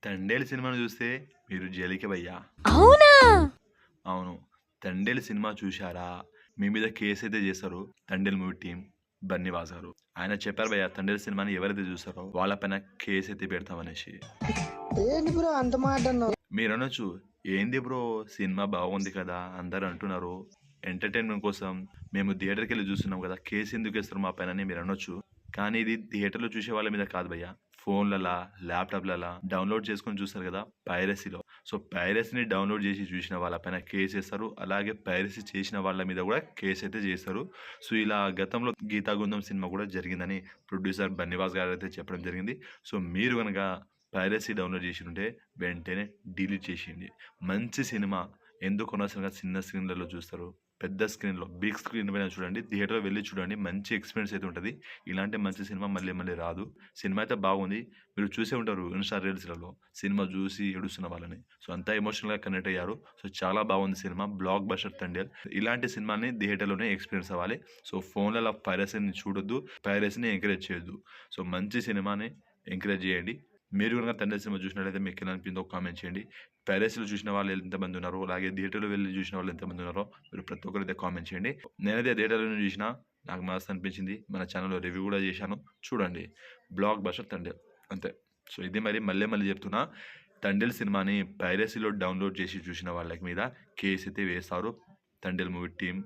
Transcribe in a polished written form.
'తండేల్' సినిమాను చూస్తే మీరు జైలుకే భయ్యా. అవునా? అవును. 'తండేల్' సినిమా చూశారా? మీ మీద కేసయితే చేస్తారు 'తండేల్' మూవీ టీమ్ బన్నీవాస్ గారు. ఆయన చెప్పారు భయ్యా 'తండేల్' సినిమాని ఎవరైతే చూస్తారో వాళ్ళ పైన కేసయితే పెడతామనేసి. ఏంటి బ్రో అంత మాట అన్నావు? మీరనొచ్చు, ఏంది బ్రో సినిమా బాగుంది కదా! అందరూ అంటున్నారు. ఎంటర్‌టైన్‌మెంట్ కోసం మేము థియేటర్‌కెళ్ళి చూస్తున్నాం కదా! కేసెందుకేస్తారు మా పైన అని మీరనొచ్చు. కానీ ఇది థియేటర్‌లో చూసే వాళ్ళ మీద కాదు భయ్యా. ఫోన్‌లల్లా, ల్యాప్‌టాప్‌లల్లా డౌన్‌లోడ్ చేసుకొని చూస్తారు కదా! పైరసీలో. సో, పైరసీని డౌన్‌లోడ్ చేసి చూసిన వాళ్ళ పైన కేసేస్తారు. అలాగే పైరసీ చేసిన వాళ్ళ మీద కూడా కేసయితే చేస్తారు. సో, ఇలా గతంలో 'గీతాగోవిందం' సినిమా కూడా జరిగిందని ప్రొడ్యూసర్ బన్నీవాస్ గారైతే చెప్పడం జరిగింది. సో, మీరు గనక పైరసీ డౌన్‌లోడ్ చేసుంటే వెంటనే డిలీట్ చేసేయండి. మంచి సినిమా ఎందుకు అనవసరంగా చిన్న స్క్రీన్‌లలో చూస్తారు. పెద్ద స్క్రీన్‌లో బిగ్ స్క్రీన్ పైన చూడండి. థియేటర్‌లో వెళ్లి చూడండి. మంచి ఎక్స్‌పీరియన్స్ అయితే ఉంటది. ఇలాంటి మంచి సినిమా మళ్ళీ మళ్ళీ రాదు. సినిమా అయితే బాగుంది. మీరు చూసే ఉంటారు ఇన్‌స్టా రీల్స్‌లలో సినిమా చూసి ఏడుస్తున్న వాళ్ళని. సో, అంత ఎమోషనల్‌గా కనెక్ట్ అయ్యారు. సో, చాలా బాగుంది సినిమా. Block buster 'Thandel'. ఇలాంటి సినిమాని థియేటర్‌లోనే ఎక్స్‌పీరియన్స్ అవ్వాలి. సో, ఫోన్‌లలో పైరసీని చూడొద్దు. పైరసీని ఎంకరేజ్ చేయొద్దు. సో, మంచి సినిమాని ఎంకరేజ్ చేయండి. మీరు గనుక 'తండేల్' సినిమా చూసినట్లయితే మీకు ఎలా అనిపిందో కామెంట్ చేయండి. పైరసీలో చూసిన వాళ్ళు ఎంతమంది ఉన్నారో, అలాగే థియేటర్‌లో వెళ్లి చూసిన వాళ్ళు ఎంతమంది ఉన్నారో మీరు ప్రతి ఒక్కరైతే కామెంట్ చేయండి. నేనైతే థియేటర్‌లోనే చూసినా. నాకు మస్తు అనిపించింది. మన ఛానెల్‌లో రివ్యూ కూడా చేశాను. చూడండి. బ్లాక్ బస్టర్ 'తండేల్' అంతే. సో, ఇది మరి మళ్ళీ మళ్ళీ చెప్తున్నా. 'తండేల్' సినిమాని పైరసీలో డౌన్‌లోడ్ చేసి చూసిన వాళ్ళ మీద కేసయితే వేస్తారు 'తండేల్' మూవీ టీమ్.